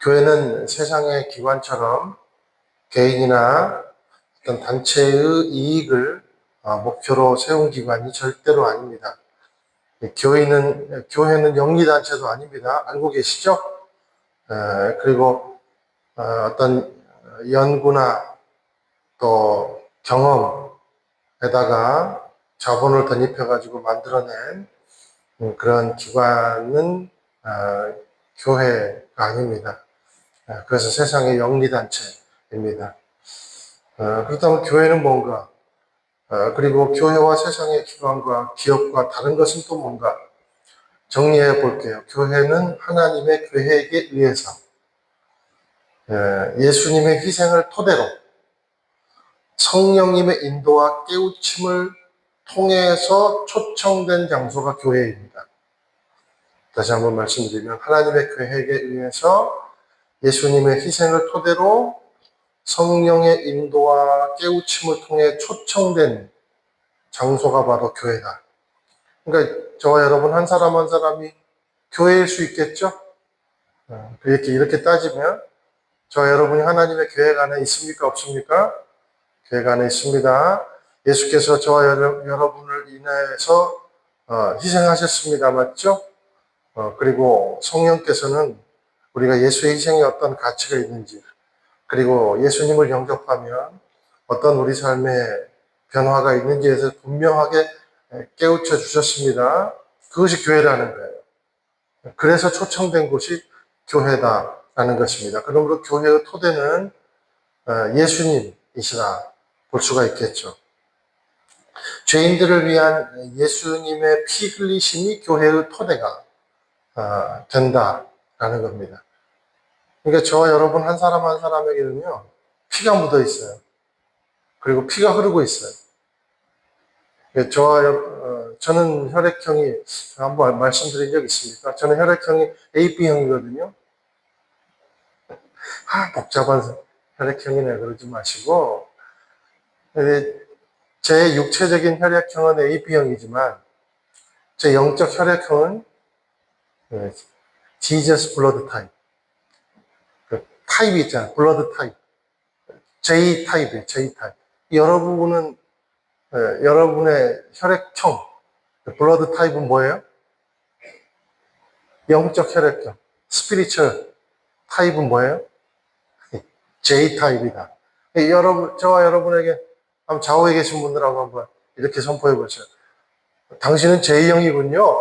교회는 세상의 기관처럼 개인이나 어떤 단체의 이익을 목표로 세운 기관이 절대로 아닙니다. 교회는 영리단체도 아닙니다. 알고 계시죠? 그리고 어떤 연구나 또 경험에다가 자본을 덧입혀가지고 만들어낸 그런 기관은 교회가 아닙니다. 그래서 세상의 영리단체입니다. 그렇다면 교회는 뭔가? 그리고 교회와 세상의 기관과 기업과 다른 것은 또 뭔가? 정리해 볼게요. 교회는 하나님의 계획에 의해서 예수님의 희생을 토대로 성령님의 인도와 깨우침을 통해서 초청된 장소가 교회입니다. 다시 한번 말씀드리면 하나님의 계획에 의해서 예수님의 희생을 토대로 성령의 인도와 깨우침을 통해 초청된 장소가 바로 교회다. 그러니까 저와 여러분 한 사람 한 사람이 교회일 수 있겠죠? 이렇게 따지면 저와 여러분이 하나님의 계획 안에 있습니까? 없습니까? 계획 안에 있습니다. 예수께서 저와 여러분을 인해서 희생하셨습니다. 맞죠? 그리고 성령께서는 우리가 예수의 희생에 어떤 가치가 있는지, 그리고 예수님을 영접하면 어떤 우리 삶의 변화가 있는지에서 분명하게 깨우쳐 주셨습니다. 그것이 교회라는 거예요. 그래서 초청된 곳이 교회다라는 것입니다. 그러므로 교회의 토대는 예수님이시라 볼 수가 있겠죠. 죄인들을 위한 예수님의 피 흘리심이 교회의 토대가 된다라는 겁니다. 그러니까 저와 여러분 한 사람 한 사람에게는요, 피가 묻어 있어요. 그리고 피가 흐르고 있어요. 저는 혈액형이, 한번 말씀드린 적 있습니까? 저는 혈액형이 AB형이거든요. 복잡한 혈액형이네, 그러지 마시고. 제 육체적인 혈액형은 AB형이지만, 제 영적 혈액형은 Jesus 블러드 타입. 타입이 있잖아요. 블러드 타입. J 타입이에요. J 타입. 여러분은 여러분의 혈액형, 블러드 타입은 뭐예요? 영적 혈액형, 스피리추얼 타입은 뭐예요? J 타입이다. 저와 여러분에게 한번 좌우에 계신 분들하고 한번 이렇게 선포해 보세요. 당신은 J형이군요.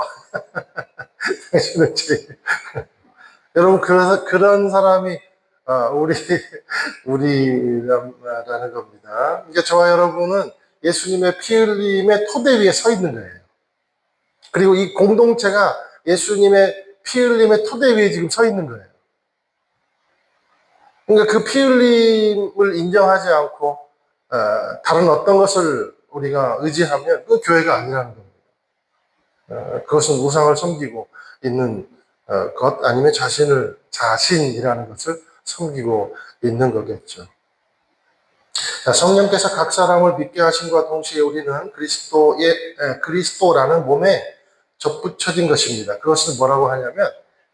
당신은 J. 여러분, 그런 사람이 우리라는 겁니다. 그러니까 저와 여러분은 예수님의 피 흘림의 토대 위에 서 있는 거예요. 그리고 이 공동체가 예수님의 피 흘림의 토대 위에 지금 서 있는 거예요. 그러니까 그 피 흘림을 인정하지 않고 다른 어떤 것을 우리가 의지하면 그 교회가 아니라는 겁니다. 그것은 우상을 섬기고 있는 것, 아니면 자신이라는 것을 섬기고 있는 거겠죠. 성령께서 각 사람을 믿게 하심과 동시에 우리는 그리스도라는 몸에 접붙여진 것입니다. 그것을 뭐라고 하냐면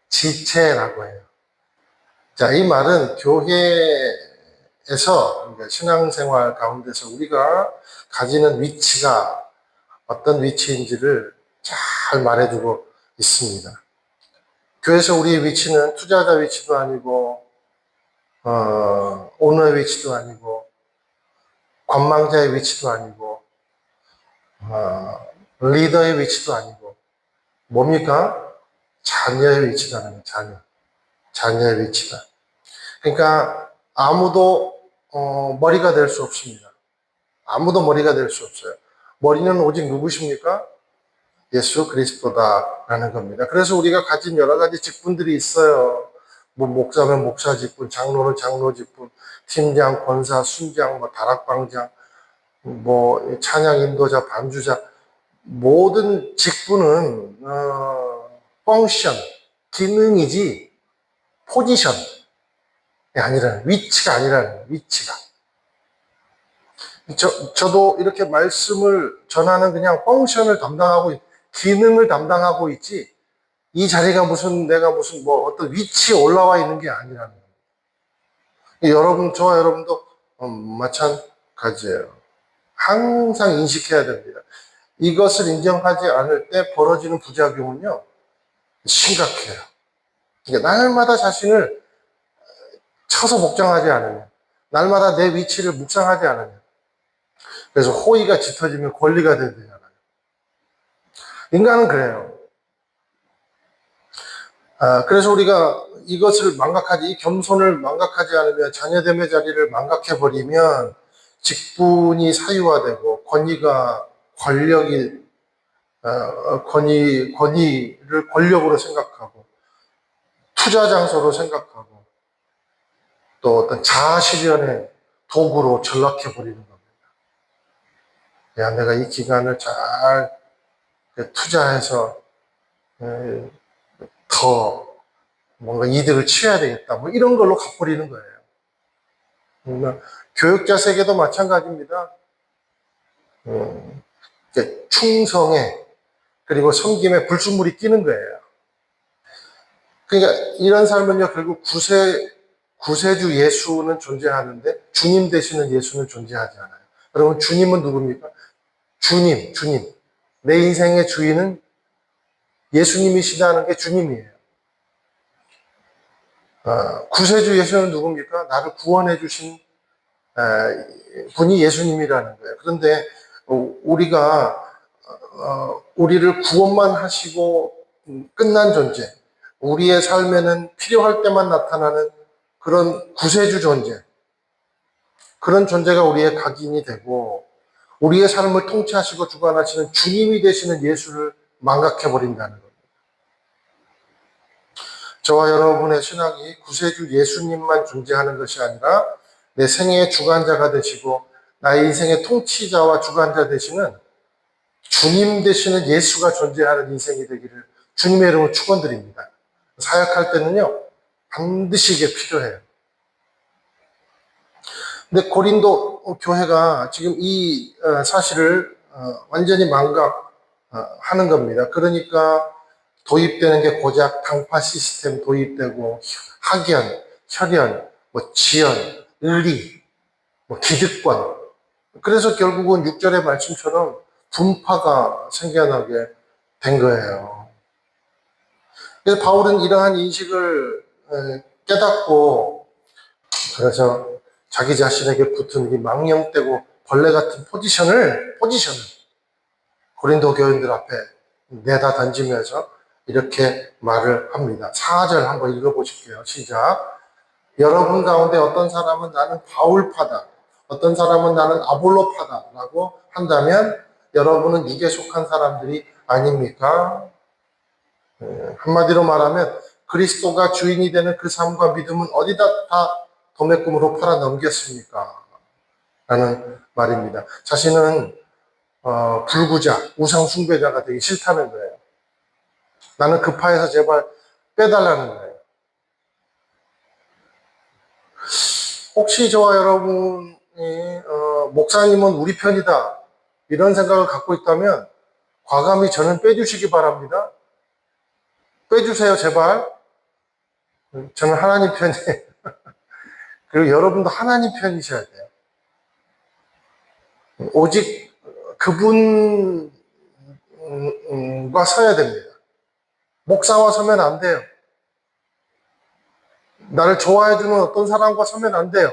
지체라고 해요. 자, 이 말은 교회에서, 신앙생활 가운데서 우리가 가지는 위치가 어떤 위치인지를 잘 말해주고 있습니다. 교회에서 우리의 위치는 투자자 위치도 아니고, 오너의 위치도 아니고, 관망자의 위치도 아니고, 리더의 위치도 아니고, 뭡니까? 자녀의 위치라는 거예요. 자녀의 위치다. 그러니까 아무도 머리가 될 수 없습니다. 아무도 머리가 될 수 없어요. 머리는 오직 누구십니까? 예수 그리스도다라는 겁니다. 그래서 우리가 가진 여러 가지 직분들이 있어요. 뭐 목사면 목사 직분, 장로는 장로 직분, 팀장, 권사, 순장, 다락방장, 찬양 인도자, 반주자, 모든 직분은 펑션, 기능이지 포지션이 아니라는, 위치가 아니라는, 위치가. 저도 이렇게 말씀을 전하는 그냥 펑션을 담당하고, 기능을 담당하고 있지, 이 자리가 내가 무슨 어떤 위치에 올라와 있는 게 아니라는 겁니다. 저와 여러분도 마찬가지예요. 항상 인식해야 됩니다. 이것을 인정하지 않을 때 벌어지는 부작용은요, 심각해요. 그러니까 날마다 자신을 쳐서 복종하지 않으면, 날마다 내 위치를 묵상하지 않으면, 그래서 호의가 짙어지면 권리가 되잖아요. 인간은 그래요. 그래서 우리가 이것을 이 겸손을 망각하지 않으면, 자녀됨의 자리를 망각해버리면, 직분이 사유화되고, 권위를 권력으로 생각하고, 투자 장소로 생각하고, 또 어떤 자아 실현의 도구로 전락해버리는 겁니다. 야, 내가 이 기간을 잘 투자해서 더 뭔가 이득을 취해야 되겠다. 뭐 이런 걸로 가버리는 거예요. 그러니까 교육자 세계도 마찬가지입니다. 충성에 그리고 섬김에 불순물이 끼는 거예요. 그러니까 이런 삶은요, 결국 구세주 예수는 존재하는데 주님 되시는 예수는 존재하지 않아요. 여러분, 주님은 누굽니까? 주님. 내 인생의 주인은 예수님이시다는 게 주님이에요. 구세주 예수는 누굽니까? 나를 구원해 주신 분이 예수님이라는 거예요. 그런데 우리를 구원만 하시고 끝난 존재, 우리의 삶에는 필요할 때만 나타나는 그런 구세주 존재, 그런 존재가 우리의 각인이 되고 우리의 삶을 통치하시고 주관하시는 주님이 되시는 예수를 망각해버린다는 겁니다. 저와 여러분의 신앙이 구세주 예수님만 존재하는 것이 아니라 내 생애의 주관자가 되시고 나의 인생의 통치자와 주관자 되시는 주님 되시는 예수가 존재하는 인생이 되기를 주님의 이름으로 축원드립니다. 사역할 때는요, 반드시 이게 필요해요. 근데 고린도 교회가 지금 이 사실을 완전히 망각하는 겁니다. 그러니까 도입되는 게 고작 당파 시스템 도입되고 학연, 혈연, 지연, 의리, 기득권. 그래서 결국은 6절의 말씀처럼 분파가 생겨나게 된 거예요. 그래서 바울은 이러한 인식을 깨닫고 그래서 자기 자신에게 붙은 이 망령되고 벌레 같은 포지션을 고린도 교인들 앞에 내다 던지면서 이렇게 말을 합니다. 4절 한번 읽어보실게요. 시작. 여러분 가운데 어떤 사람은 나는 바울파다, 어떤 사람은 나는 아볼로파다 라고 한다면 여러분은 육에 속한 사람들이 아닙니까? 한마디로 말하면 그리스도가 주인이 되는 그 삶과 믿음은 어디다 다 도매금으로 팔아 넘겼습니까? 라는 말입니다. 자신은 불구자, 우상 숭배자가 되기 싫다는 거예요. 나는 급하여서 제발 빼달라는 거예요. 혹시 저와 여러분이 목사님은 우리 편이다 이런 생각을 갖고 있다면 과감히 저는 빼주시기 바랍니다. 빼주세요, 제발. 저는 하나님 편이에요. 그리고 여러분도 하나님 편이셔야 돼요. 오직 그분과 서야 됩니다. 목사와 서면 안 돼요. 나를 좋아해주는 어떤 사람과 서면 안 돼요.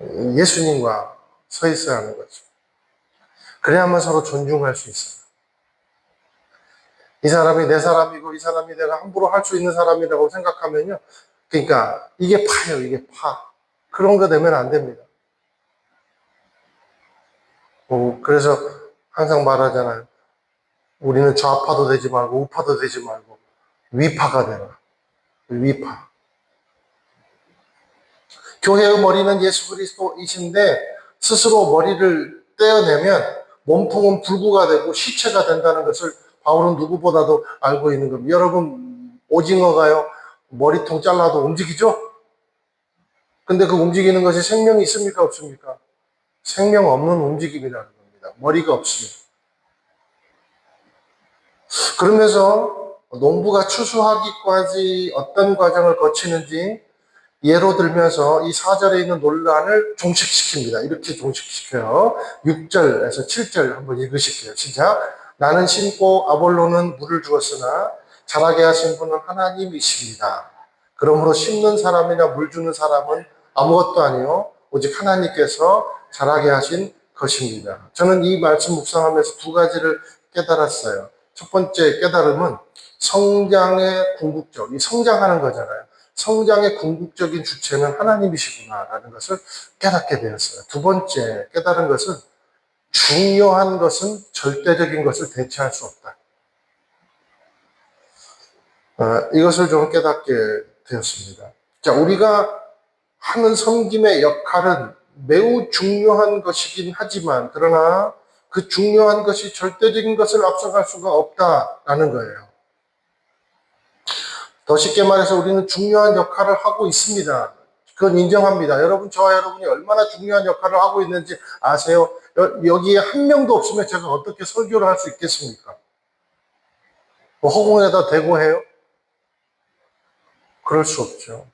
예수님과 서 있어야 하는 거죠. 그래야만 서로 존중할 수 있어요. 이 사람이 내 사람이고 이 사람이 내가 함부로 할 수 있는 사람이라고 생각하면요. 그러니까 이게 파예요, 이게 파. 그런 거 되면 안 됩니다. 그래서 항상 말하잖아요. 우리는 좌파도 되지 말고 우파도 되지 말고 위파가 되라. 위파. 교회의 머리는 예수 그리스도이신데 스스로 머리를 떼어내면 몸통은 불구가 되고 시체가 된다는 것을 바울은 누구보다도 알고 있는 겁니다. 여러분, 오징어가요, 머리통 잘라도 움직이죠? 근데 그 움직이는 것이 생명이 있습니까? 없습니까? 생명 없는 움직임이라는 겁니다. 머리가 없습니다. 그러면서 농부가 추수하기까지 어떤 과정을 거치는지 예로 들면서 이 4절에 있는 논란을 종식시킵니다. 이렇게 종식시켜요. 6절에서 7절 한번 읽으실게요. 시작. 나는 심고 아볼로는 물을 주었으나 자라게 하신 분은 하나님이십니다. 그러므로 심는 사람이나 물 주는 사람은 아무것도 아니요 오직 하나님께서 자라게 하신 것입니다. 저는 이 말씀 묵상하면서 두 가지를 깨달았어요. 첫 번째 깨달음은 성장의 궁극적, 이 성장하는 거잖아요. 성장의 궁극적인 주체는 하나님이시구나라는 것을 깨닫게 되었어요. 두 번째 깨달은 것은 중요한 것은 절대적인 것을 대체할 수 없다. 이것을 좀 깨닫게 되었습니다. 자, 우리가 하는 섬김의 역할은 매우 중요한 것이긴 하지만 그러나 그 중요한 것이 절대적인 것을 앞서갈 수가 없다라는 거예요. 더 쉽게 말해서 우리는 중요한 역할을 하고 있습니다. 그건 인정합니다. 여러분, 저와 여러분이 얼마나 중요한 역할을 하고 있는지 아세요? 여기에 한 명도 없으면 제가 어떻게 설교를 할 수 있겠습니까? 뭐 허공에다 대고 해요? 그럴 수 없죠.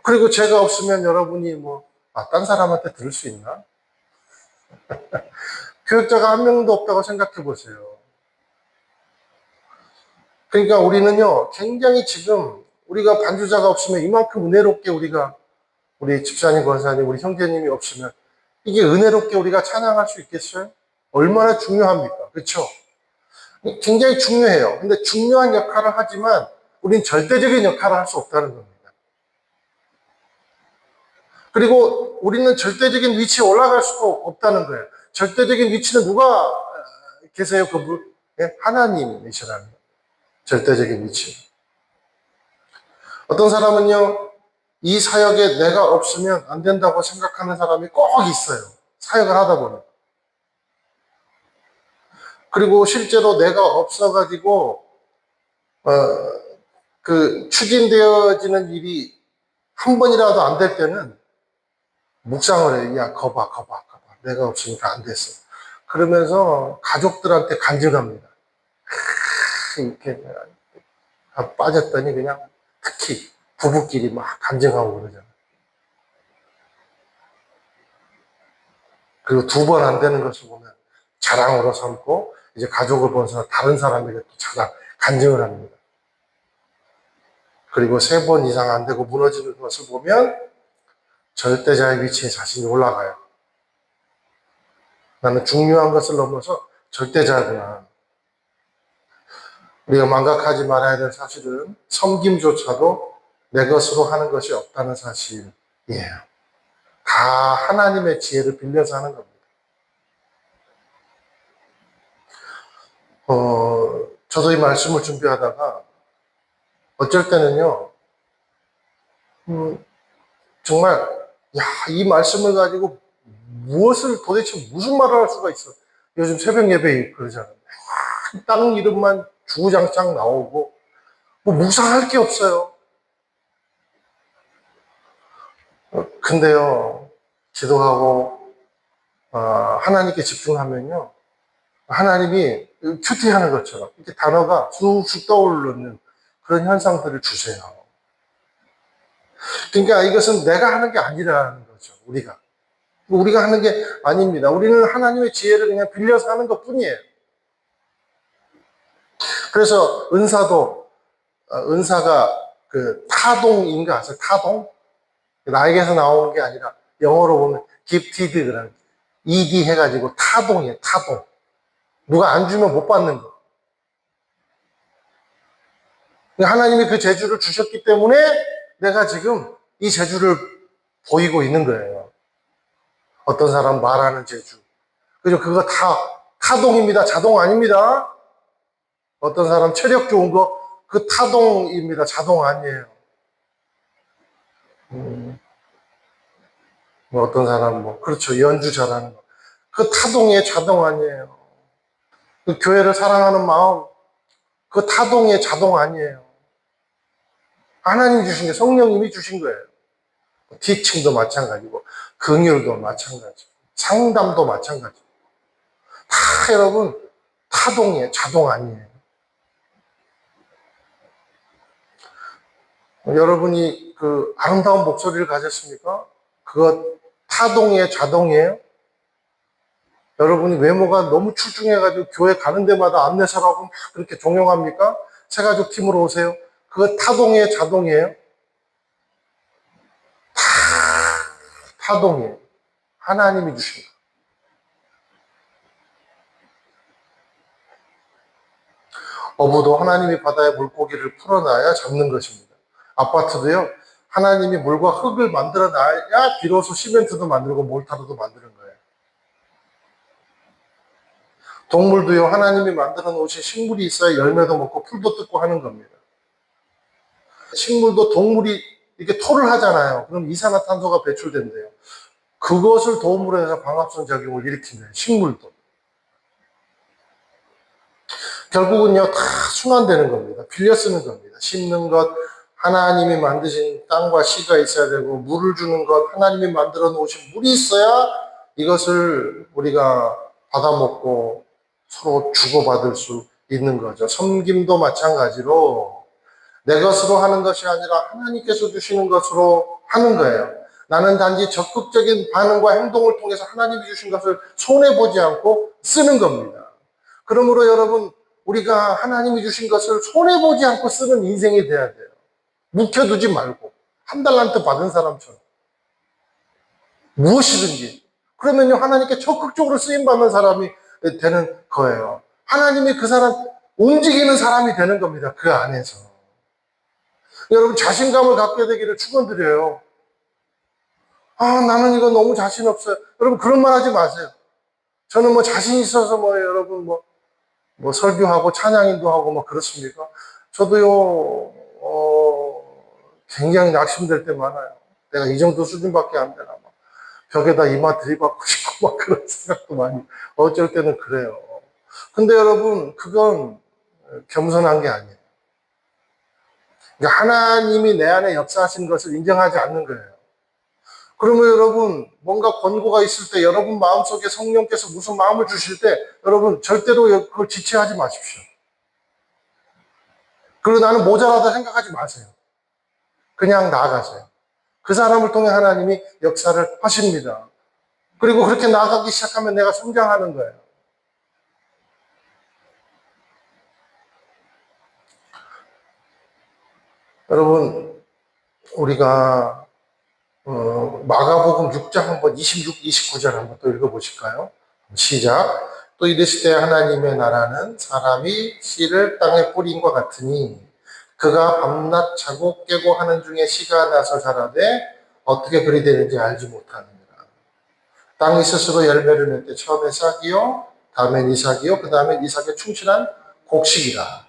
그리고 제가 없으면 여러분이 딴 사람한테 들을 수 있나? 교육자가 한 명도 없다고 생각해 보세요. 그러니까 우리는요, 굉장히 지금 우리가 반주자가 없으면 이만큼 은혜롭게 우리 집사님, 권사님, 우리 형제님이 없으면 이게 은혜롭게 우리가 찬양할 수 있겠어요? 얼마나 중요합니까? 그렇죠? 굉장히 중요해요. 근데 중요한 역할을 하지만 우린 절대적인 역할을 할 수 없다는 겁니다. 그리고 우리는 절대적인 위치에 올라갈 수도 없다는 거예요. 절대적인 위치는 누가 계세요? 그분? 네? 하나님이시라는 거예요. 절대적인 위치. 어떤 사람은요, 이 사역에 내가 없으면 안 된다고 생각하는 사람이 꼭 있어요. 사역을 하다 보면. 그리고 실제로 내가 없어가지고, 추진되어지는 일이 한 번이라도 안 될 때는 묵상을 해요. 야, 거봐. 내가 없으니까 안 됐어. 그러면서 가족들한테 간증합니다. 이렇게 빠졌더니 그냥 특히 부부끼리 막 간증하고 그러잖아요. 그리고 두 번 안 되는 것을 보면 자랑으로 삼고 이제 가족을 보면서 다른 사람에게 또 간증을 합니다. 그리고 세 번 이상 안 되고 무너지는 것을 보면 절대자의 위치에 자신이 올라가요. 나는 중요한 것을 넘어서 절대자구나. 우리가 망각하지 말아야 될 사실은 섬김조차도 내 것으로 하는 것이 없다는 사실이에요. 다 하나님의 지혜를 빌려서 하는 겁니다. 저도 이 말씀을 준비하다가 어쩔 때는요, 정말, 이 말씀을 가지고 도대체 무슨 말을 할 수가 있어. 요즘 새벽 예배 그러잖아요. 땅 이름만 주구장창 나오고, 묵상할 게 없어요. 근데요, 기도하고, 하나님께 집중하면요, 하나님이 큐티하는 것처럼 이렇게 단어가 쑥쑥 떠오르는 그런 현상들을 주세요. 그러니까 이것은 내가 하는 게 아니라는 거죠, 우리가 하는 게 아닙니다. 우리는 하나님의 지혜를 그냥 빌려서 하는 것 뿐이에요. 그래서 은사가 타동인가 아세요? 타동? 나에게서 나오는 게 아니라 영어로 보면 gifted라는 ed 해가지고 타동이에요. 타동. 누가 안 주면 못 받는 거. 하나님이 그 재주를 주셨기 때문에 내가 지금 이 재주를 보이고 있는 거예요. 어떤 사람 말하는 재주. 그죠? 그거 타동입니다. 자동 아닙니다. 어떤 사람 체력 좋은 거, 그 타동입니다. 자동 아니에요. 어떤 사람 그렇죠. 연주 잘하는 거. 그 타동의 자동 아니에요. 그 교회를 사랑하는 마음, 그 타동의 자동 아니에요. 하나님 주신 게 성령님이 주신 거예요. 티칭도 마찬가지고, 긍휼도 마찬가지고, 상담도 마찬가지고. 다 여러분, 타동이에요. 자동 아니에요. 여러분이 그 아름다운 목소리를 가졌습니까? 그거 타동이에요, 자동이에요? 여러분이 외모가 너무 출중해가지고 교회 가는 데마다 안내사라고 막 그렇게 종용합니까? 새가족 팀으로 오세요. 그거 타동이에요, 자동이에요? 타동이에요. 하나님이 주신 거. 어부도 하나님이 바다에 물고기를 풀어놔야 잡는 것입니다. 아파트도요, 하나님이 물과 흙을 만들어 놔야 비로소 시멘트도 만들고 몰타르도 만드는 거예요. 동물도요, 하나님이 만들어 놓으신 식물이 있어야 열매도 먹고 풀도 뜯고 하는 겁니다. 식물도 동물이 이렇게 토를 하잖아요. 그럼 이산화탄소가 배출된대요. 그것을 도움으로 해서 광합성 작용을 일으키는 식물도. 결국은요, 다 순환되는 겁니다. 빌려 쓰는 겁니다. 심는 것, 하나님이 만드신 땅과 씨가 있어야 되고, 물을 주는 것, 하나님이 만들어 놓으신 물이 있어야 이것을 우리가 받아먹고 서로 주고받을 수 있는 거죠. 섬김도 마찬가지로 내 것으로 하는 것이 아니라 하나님께서 주시는 것으로 하는 거예요. 나는 단지 적극적인 반응과 행동을 통해서 하나님이 주신 것을 손해보지 않고 쓰는 겁니다. 그러므로 여러분, 우리가 하나님이 주신 것을 손해보지 않고 쓰는 인생이 돼야 돼요. 묵혀두지 말고 한 달란트 받은 사람처럼 무엇이든지. 그러면요, 하나님께 적극적으로 쓰임받는 사람이 되는 거예요. 하나님이 그 사람 움직이는 사람이 되는 겁니다. 그 안에서. 여러분, 자신감을 갖게 되기를 축원드려요. 아, 나는 이거 너무 자신 없어요. 여러분, 그런 말 하지 마세요. 저는 뭐 자신 있어서 뭐 여러분 뭐 설교하고 찬양인도 하고 뭐 그렇습니까? 저도요, 굉장히 낙심될 때 많아요. 내가 이 정도 수준밖에 안 되나. 막 벽에다 이마 들이받고 싶고 막 그런 생각도 많이, 어쩔 때는 그래요. 근데 여러분, 그건 겸손한 게 아니에요. 그러니까 하나님이 내 안에 역사하신 것을 인정하지 않는 거예요. 그러면 여러분, 뭔가 권고가 있을 때, 여러분 마음속에 성령께서 무슨 마음을 주실 때, 여러분 절대로 그걸 지체하지 마십시오. 그리고 나는 모자라다 생각하지 마세요. 그냥 나아가세요. 그 사람을 통해 하나님이 역사를 하십니다. 그리고 그렇게 나아가기 시작하면 내가 성장하는 거예요. 여러분, 우리가 마가복음 6장 한번 26, 29절 한번 또 읽어보실까요? 시작. 또 이르실 때 하나님의 나라는 사람이 씨를 땅에 뿌린 것 같으니 그가 밤낮 자고 깨고 하는 중에 씨가 나서 자라되 어떻게 그리 되는지 알지 못하느니라. 땅이 스스로 열매를 맺되 처음에 싹이요, 다음엔 이삭이요, 그 다음엔 이삭의 충실한 곡식이라.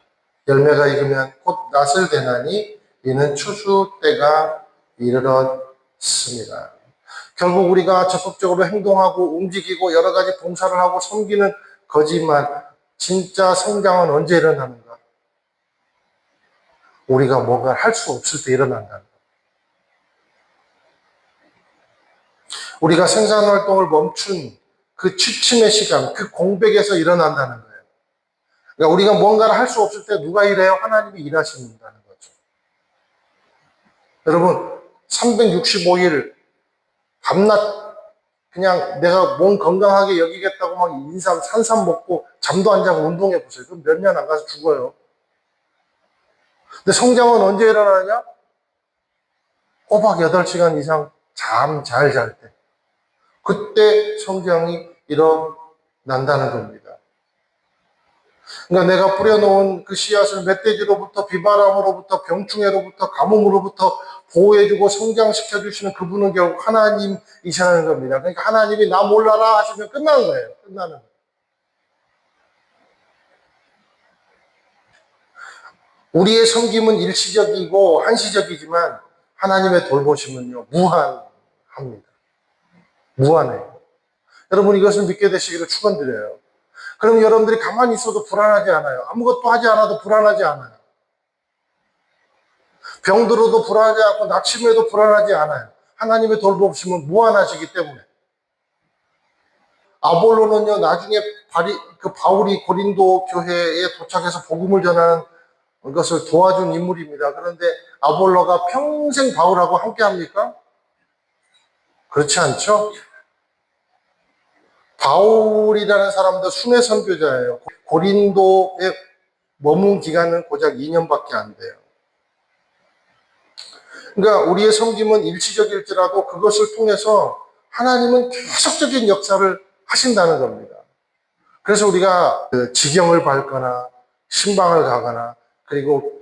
열매가 익으면 곧 낫을 대나니 이는 추수 때가 이르렀습니다. 결국 우리가 적극적으로 행동하고 움직이고 여러 가지 봉사를 하고 섬기는 거지만 진짜 성장은 언제 일어나는가? 우리가 뭔가 할 수 없을 때 일어난다. 우리가 생산활동을 멈춘 그 취침의 시간, 그 공백에서 일어난다는 거예요. 그러니까 우리가 뭔가를 할 수 없을 때 누가 일해요? 하나님이 일하신다는 거죠. 여러분, 365일 밤낮 그냥 내가 몸 건강하게 여기겠다고 막 인삼, 산삼 먹고 잠도 안 자고 운동해 보세요. 그럼 몇 년 안 가서 죽어요. 근데 성장은 언제 일어나냐? 꼬박 8시간 이상 잠 잘 잘 때. 그때 성장이 일어난다는 겁니다. 그러니까 내가 뿌려놓은 그 씨앗을 멧돼지로부터 비바람으로부터 병충해로부터 가뭄으로부터 보호해주고 성장시켜주시는 그분은 결국 하나님이시라는 겁니다. 그러니까 하나님이 나 몰라라 하시면 끝나는 거예요. 끝나는 거예요. 우리의 섬김은 일시적이고 한시적이지만 하나님의 돌보심은요, 무한합니다. 무한해요. 여러분 이것을 믿게 되시기를 축원드려요. 그럼 여러분들이 가만히 있어도 불안하지 않아요. 아무것도 하지 않아도 불안하지 않아요. 병들어도 불안하지 않고 낙심해도 불안하지 않아요. 하나님의 돌보심은 무한하시기 때문에. 아볼로는요, 나중에 바울이 고린도 교회에 도착해서 복음을 전하는 이것을 도와준 인물입니다. 그런데 아볼로가 평생 바울하고 함께 합니까? 그렇지 않죠? 바울이라는 사람도 순회 선교자예요. 고린도에 머문 기간은 고작 2년밖에 안 돼요. 그러니까 우리의 섬김은 일시적일지라도 그것을 통해서 하나님은 계속적인 역사를 하신다는 겁니다. 그래서 우리가 지경을 밟거나 신방을 가거나 그리고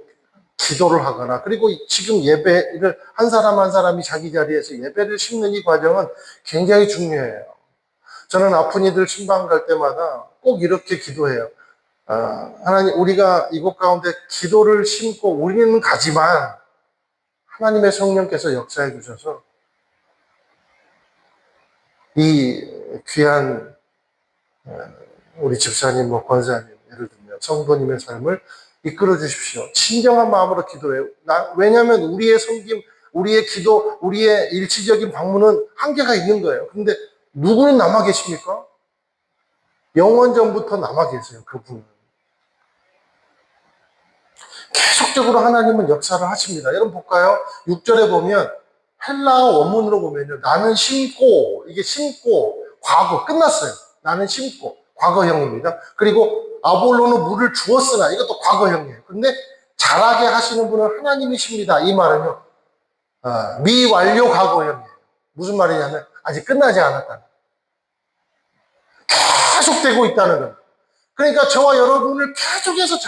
기도를 하거나 그리고 지금 예배를 한 사람 한 사람이 자기 자리에서 예배를 심는 이 과정은 굉장히 중요해요. 저는 아픈 이들 신방 갈 때마다 꼭 이렇게 기도해요. 하나님, 우리가 이곳 가운데 기도를 심고 우리는 가지만 하나님의 성령께서 역사해 주셔서 이 귀한 우리 집사님, 권사님, 예를 들면 성도님의 삶을 이끌어 주십시오. 친정한 마음으로 기도해요. 왜냐하면 우리의 섬김, 우리의 기도, 우리의 일시적인 방문은 한계가 있는 거예요. 근데 누구는 남아 계십니까? 영원전부터 남아 계세요. 그분은. 계속적으로 하나님은 역사를 하십니다. 여러분 볼까요? 6절에 보면 헬라어 원문으로 보면요. 나는 심고, 이게 심고, 과거 끝났어요. 나는 심고, 과거형입니다. 그리고 아볼로는 물을 주었으나, 이것도 과거형이에요. 근데 자라게 하시는 분은 하나님이십니다. 이 말은요. 미완료 과거형이에요. 무슨 말이냐면 아직 끝나지 않았다. 계속되고 있다는 겁니다. 그러니까 저와 여러분을 계속해서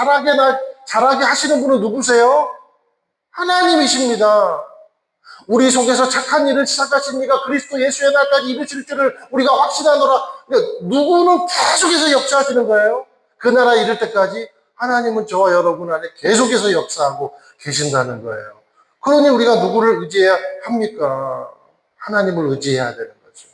자라게 하시는 분은 누구세요? 하나님이십니다. 우리 속에서 착한 일을 시작하신 이가 그리스도 예수의 날까지 이루실 줄을 우리가 확신하노라. 그러니까 누구는 계속해서 역사하시는 거예요. 그 나라 이를 때까지 하나님은 저와 여러분 안에 계속해서 역사하고 계신다는 거예요. 그러니 우리가 누구를 의지해야 합니까? 하나님을 의지해야 되는 거죠.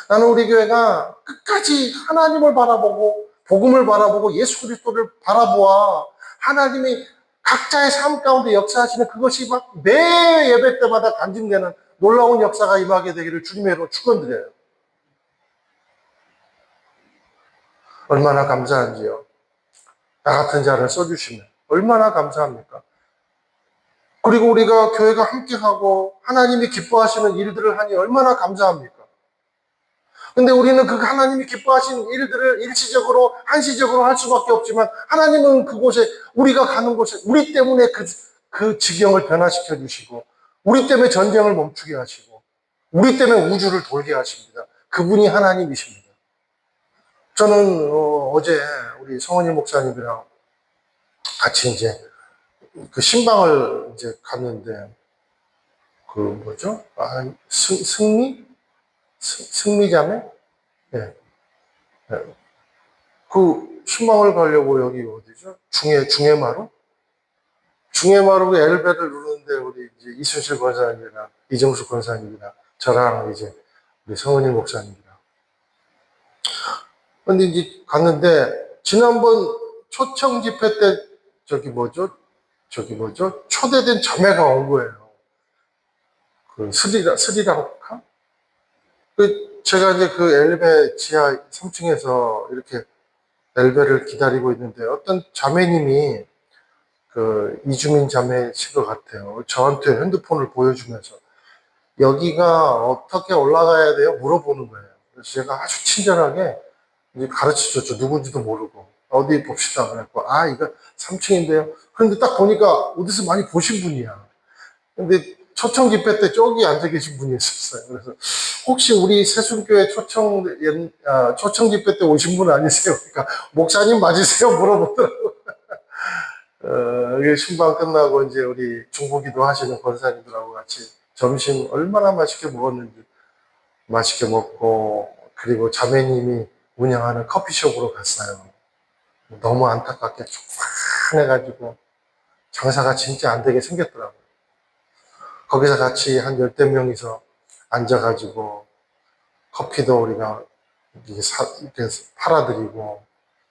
나는 우리 교회가 끝까지 하나님을 바라보고 복음을 바라보고 예수 그리스도를 바라보아 하나님이 각자의 삶 가운데 역사하시는 그것이 막 매 예배 때마다 간증되는 놀라운 역사가 임하게 되기를 주님으로 축원드려요. 얼마나 감사한지요. 나 같은 자를 써주시면 얼마나 감사합니까? 그리고 우리가 교회가 함께하고 하나님이 기뻐하시는 일들을 하니 얼마나 감사합니까? 근데 우리는 그 하나님이 기뻐하시는 일들을 일시적으로, 한시적으로 할 수밖에 없지만 하나님은 그곳에, 우리가 가는 곳에 우리 때문에 그 지경을 변화시켜 주시고 우리 때문에 전쟁을 멈추게 하시고 우리 때문에 우주를 돌게 하십니다. 그분이 하나님이십니다. 저는 어제 우리 성원일 목사님이랑 같이 이제 그 신방을 이제 갔는데 그 뭐죠? 승리자매? 네. 네. 그 신방을 가려고 여기 어디죠? 중해마루? 중해마루에 엘베를 누르는데 우리 이제 이순실 권사님이랑 이정수 권사님이랑 저랑 이제 우리 성은일 목사님이랑. 근데 이제 갔는데 지난번 초청 집회 때 초대된 자매가 온 거예요. 그 스리랑카? 제가 이제 그 엘베 지하 3층에서 이렇게 엘베를 기다리고 있는데 어떤 자매님이 그 이주민 자매실 것 같아요. 저한테 핸드폰을 보여주면서 여기가 어떻게 올라가야 돼요? 물어보는 거예요. 그래서 제가 아주 친절하게 이제 가르쳐 줬죠. 누군지도 모르고. 어디 봅시다. 그랬고, 이거 3층인데요. 그런데 딱 보니까 어디서 많이 보신 분이야. 근데 초청 집회 때 저기 앉아 계신 분이 있었어요. 그래서 혹시 우리 세순교회 초청 집회 때 오신 분 아니세요? 그러니까 목사님 맞으세요? 물어보더라고요. 신방 끝나고 이제 우리 중보기도 하시는 권사님들하고 같이 점심 얼마나 맛있게 먹었는지 맛있게 먹고 그리고 자매님이 운영하는 커피숍으로 갔어요. 너무 안타깝게 촉박해가지고 장사가 진짜 안 되게 생겼더라고요. 거기서 같이 한 열댓 명이서 앉아가지고 커피도 우리가 이렇게 팔아드리고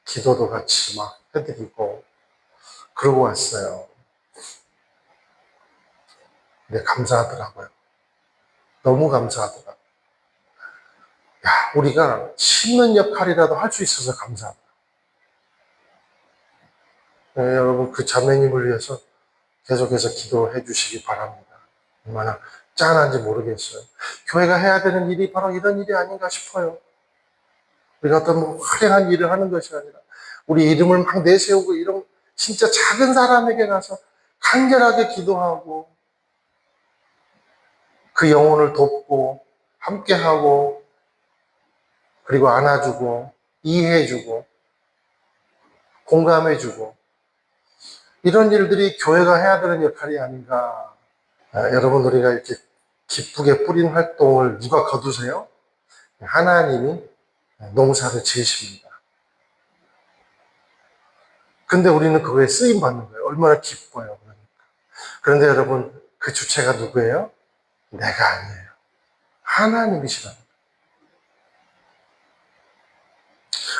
기도도 같이 막 해드리고 그러고 왔어요. 근데 감사하더라고요. 너무 감사하더라고요. 야, 우리가 심는 역할이라도 할 수 있어서 감사하다. 여러분 그 자매님을 위해서 계속해서 기도해 주시기 바랍니다. 얼마나 짠한지 모르겠어요. 교회가 해야 되는 일이 바로 이런 일이 아닌가 싶어요. 우리가 어떤 뭐 화려한 일을 하는 것이 아니라 우리 이름을 막 내세우고 이런 진짜 작은 사람에게 가서 간절하게 기도하고 그 영혼을 돕고 함께하고 그리고 안아주고 이해해주고 공감해주고 이런 일들이 교회가 해야 되는 역할이 아닌가. 여러분 우리가 이렇게 기쁘게 뿌린 활동을 누가 거두세요? 하나님이 농사를 지으십니다. 근데 우리는 그거에 쓰임 받는 거예요. 얼마나 기뻐요. 그러니까. 그런데 여러분 그 주체가 누구예요? 내가 아니에요. 하나님이시라는 거예요.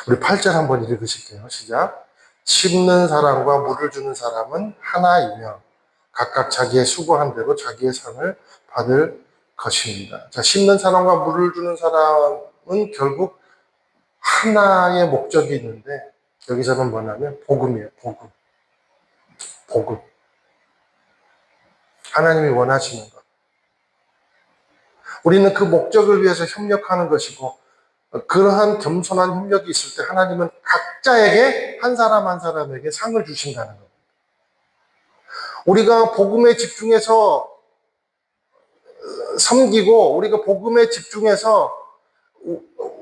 우리 8절 한번 읽으실게요. 시작. 심는 사람과 물을 주는 사람은 하나이며 각각 자기의 수고한 대로 자기의 상을 받을 것입니다. 자, 심는 사람과 물을 주는 사람은 결국 하나의 목적이 있는데 여기서는 뭐냐면 복음이에요. 복음. 복음. 하나님이 원하시는 것. 우리는 그 목적을 위해서 협력하는 것이고 그러한 겸손한 협력이 있을 때 하나님은 각자에게 한 사람 한 사람에게 상을 주신다는 겁니다. 우리가 복음에 집중해서 섬기고 우리가 복음에 집중해서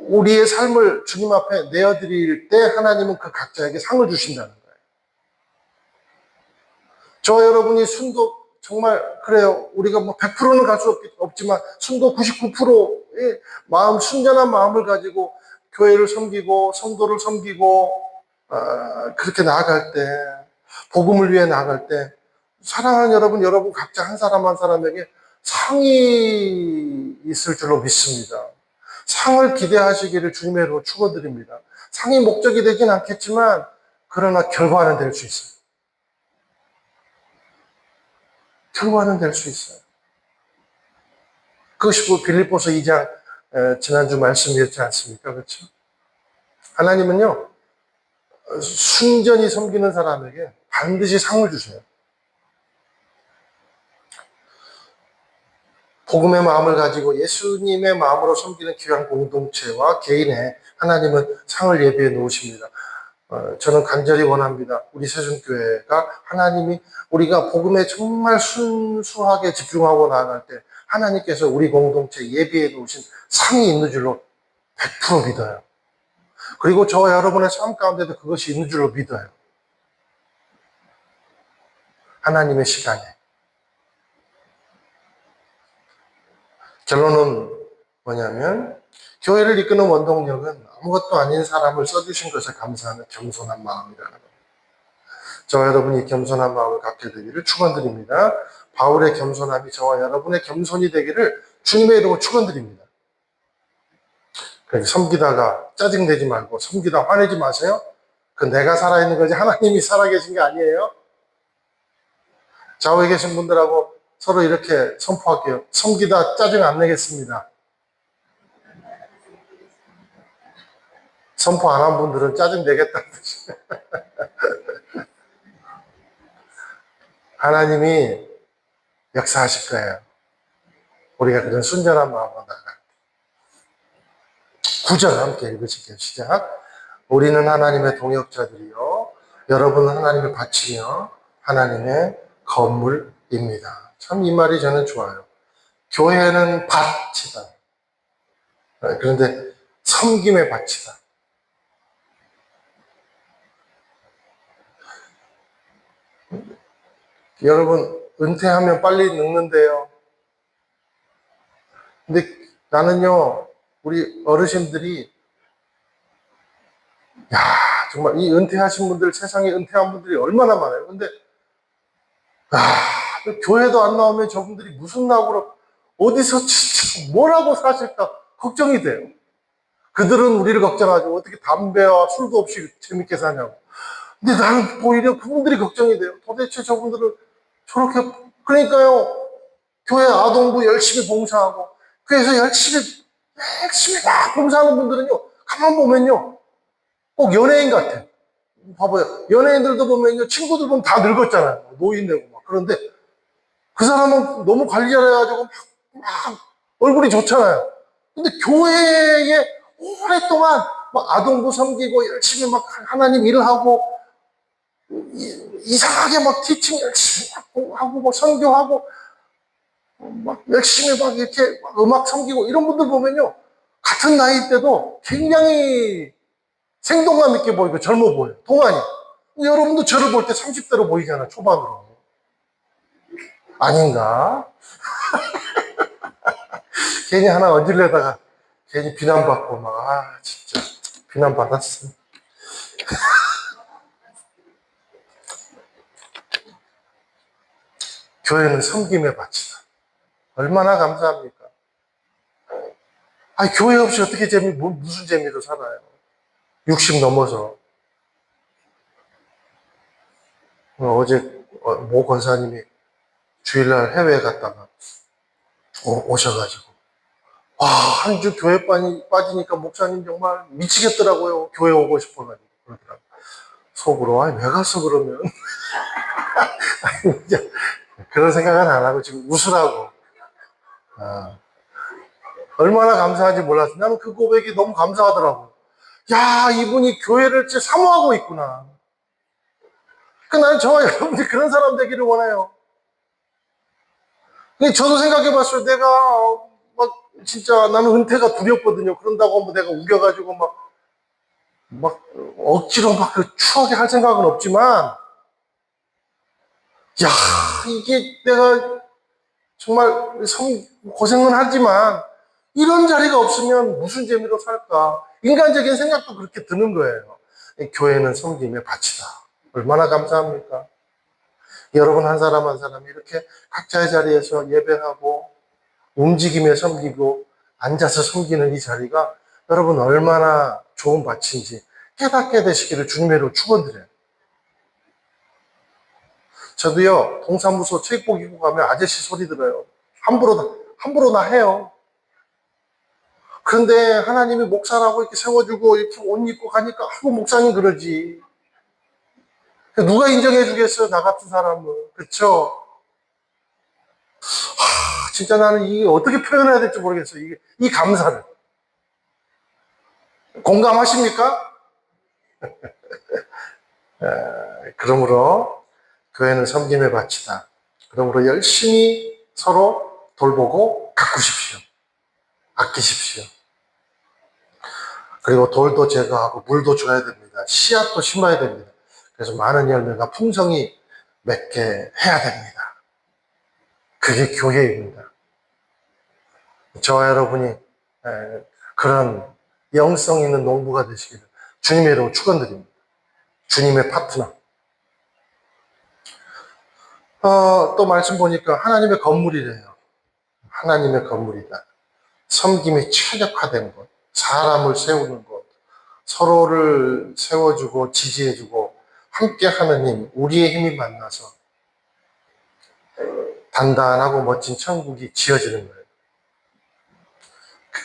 우리의 삶을 주님 앞에 내어드릴 때 하나님은 그 각자에게 상을 주신다는 거예요. 저 여러분이 순도 정말 그래요. 우리가 뭐 100%는 갈 수 없지만 순도 99%의 마음, 순전한 마음을 가지고 교회를 섬기고 성도를 섬기고 그렇게 나아갈 때 복음을 위해 나아갈 때 사랑하는 여러분 각자 한 사람 한 사람에게 상이 있을 줄로 믿습니다. 상을 기대하시기를 주님의 이름으로 축원드립니다. 상이 목적이 되진 않겠지만 그러나 결과는 될 수 있어요. 결과는 될 수 있어요. 그것이 빌립보서 2장 지난주 말씀이었지 않습니까? 그렇죠? 하나님은요 순전히 섬기는 사람에게 반드시 상을 주세요. 복음의 마음을 가지고 예수님의 마음으로 섬기는 귀한 공동체와 개인에 하나님은 상을 예비해 놓으십니다. 저는 간절히 원합니다. 우리 세준교회가 하나님이 우리가 복음에 정말 순수하게 집중하고 나아갈 때 하나님께서 우리 공동체에 예비해 놓으신 상이 있는 줄로 100% 믿어요. 그리고 저와 여러분의 삶 가운데도 그것이 있는 줄로 믿어요. 하나님의 시간에. 결론은 뭐냐면 교회를 이끄는 원동력은 아무것도 아닌 사람을 써주신 것에 감사하는 겸손한 마음이라는 겁니다. 저와 여러분이 겸손한 마음을 갖게 되기를 축원드립니다. 바울의 겸손함이 저와 여러분의 겸손이 되기를 주님의 이름으로 축원드립니다. 섬기다가 짜증내지 말고 섬기다 화내지 마세요. 그 내가 살아있는 거지 하나님이 살아계신 게 아니에요. 좌우에 계신 분들하고 서로 이렇게 선포할게요. 섬기다 짜증 안 내겠습니다. 선포 안 한 분들은 짜증 내겠다는 뜻이에요. 하나님이 역사하실 거예요. 우리가 그런 순전한 마음으로 나갈 때. 9절 함께 읽으실게요. 시작. 우리는 하나님의 동역자들이요 여러분은 하나님을 바치며 하나님의 건물입니다. 참 이 말이 저는 좋아요. 교회는 밭이다. 그런데 섬김의 밭이다. 여러분 은퇴하면 빨리 늙는데요. 근데 나는요 우리 어르신들이 야 정말 이 은퇴하신 분들 세상에 은퇴한 분들이 얼마나 많아요. 근데 교회도 안 나오면 저분들이 무슨 낙으로 어디서 진짜 뭐라고 사실까 걱정이 돼요. 그들은 우리를 걱정하죠. 어떻게 담배와 술도 없이 재밌게 사냐고. 근데 나는 오히려 그분들이 걱정이 돼요. 도대체 저분들은 저렇게 그러니까요. 교회 아동부 열심히 봉사하고 교회에서 열심히 막 봉사하는 분들은요. 가만 보면요. 꼭 연예인 같아. 봐봐요. 연예인들도 보면요, 친구들 보면 다 늙었잖아요. 노인 되고 막. 그런데 그 사람은 너무 관리 잘해가지고 막 얼굴이 좋잖아요. 근데 교회에 오랫동안 막 아동부 섬기고 열심히 막 하나님 일을 하고 이상하게 막 티칭 열심히 하고 막 선교하고 막 열심히 막 이렇게 막 음악 섬기고 이런 분들 보면요, 같은 나이 때도 굉장히 생동감 있게 보이고 젊어 보여요. 동안이. 여러분도 저를 볼 때 30대로 보이잖아, 초반으로. 아닌가? 괜히 하나 얹으려다가 괜히 비난받고 막, 진짜 비난받았어. 교회는 섬김의 밭이다. 얼마나 감사합니까? 교회 없이 어떻게 무슨 재미로 살아요? 60 넘어서. 어제 모 권사님이 주일날 해외에 갔다가 오셔가지고, 한 주 교회 빠지니까 목사님 정말 미치겠더라고요. 교회 오고 싶어가지고. 그러더라고요. 속으로, 왜 갔어, 그러면? 그런 생각은 안 하고 지금 웃으라고. 얼마나 감사한지 몰랐어. 나는 그 고백이 너무 감사하더라고. 야, 이분이 교회를 진짜 사모하고 있구나. 나는 저와 여러분들이 그런 사람 되기를 원해요. 근데 저도 생각해 봤어요. 내가 막 진짜 나는 은퇴가 두렵거든요. 그런다고 뭐 내가 우겨가지고 막 억지로 막 추하게 할 생각은 없지만, 야, 이게 내가 정말 고생은 하지만 이런 자리가 없으면 무슨 재미로 살까? 인간적인 생각도 그렇게 드는 거예요. 교회는 섬김의 밭이다. 얼마나 감사합니까? 여러분 한 사람 한 사람이 이렇게 각자의 자리에서 예배하고 움직이며 섬기고 앉아서 섬기는 이 자리가 여러분 얼마나 좋은 밭인지 깨닫게 되시기를 주님으로 축원드려요. 저도요, 동사무소 체육복 입고 가면 아저씨 소리 들어요. 함부로 나 해요. 그런데 하나님이 목사라고 이렇게 세워주고 이렇게 옷 입고 가니까 목사님 그러지. 누가 인정해 주겠어요, 나 같은 사람은. 그쵸? 진짜 나는 이게 어떻게 표현해야 될지 모르겠어요. 이 감사를. 공감하십니까? 그러므로 교회는 섬김의 밭이다. 그러므로 열심히 서로 돌보고 가꾸십시오. 아끼십시오. 그리고 돌도 제거하고 물도 줘야 됩니다. 씨앗도 심어야 됩니다. 그래서 많은 열매가 풍성히 맺게 해야 됩니다. 그게 교회입니다. 저와 여러분이 그런 영성 있는 농부가 되시기를 주님의 이름으로 축원드립니다. 주님의 파트너. 또 말씀 보니까 하나님의 건물이래요. 하나님의 건물이다. 섬김이 최적화된 것, 사람을 세우는 것, 서로를 세워주고 지지해주고 함께 하는 힘, 우리의 힘이 만나서 단단하고 멋진 천국이 지어지는 거예요.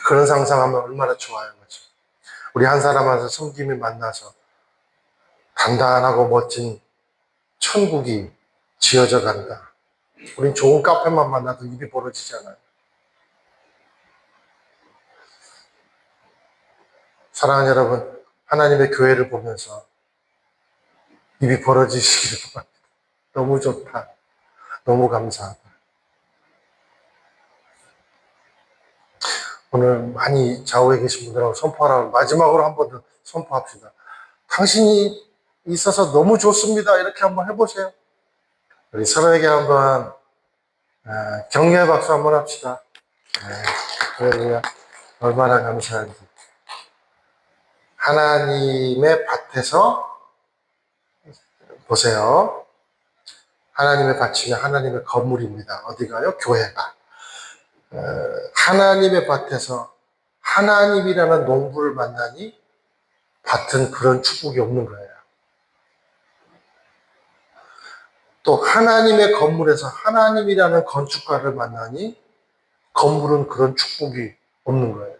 그런 상상하면 얼마나 좋아요, 그렇죠? 우리 한 사람 한 사람 섬김이 만나서 단단하고 멋진 천국이 지어져 간다. 우린 좋은 카페만 만나도 입이 벌어지잖아요. 사랑하는 여러분, 하나님의 교회를 보면서 입이 벌어지시기를 바랍니다. 너무 좋다. 너무 감사하다. 오늘 많이 좌우에 계신 분들하고 선포하라고 마지막으로 한 번 더 선포합시다. 당신이 있어서 너무 좋습니다. 이렇게 한번 해보세요. 우리 서로에게 한번 격려의 박수 한번 합시다. 할렐루야. 얼마나 감사한지. 하나님의 밭에서 보세요. 하나님의 밭이면 하나님의 건물입니다. 어디가요? 교회가. 하나님의 밭에서 하나님이라는 농부를 만나니 밭은 그런 축복이 없는 거예요. 또 하나님의 건물에서 하나님이라는 건축가를 만나니 건물은 그런 축복이 없는 거예요.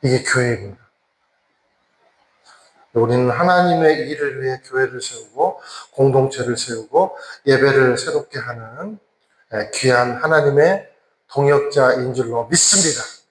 이게 교회입니다. 우리는 하나님의 일을 위해 교회를 세우고 공동체를 세우고 예배를 새롭게 하는 귀한 하나님의 동역자인 줄로 믿습니다.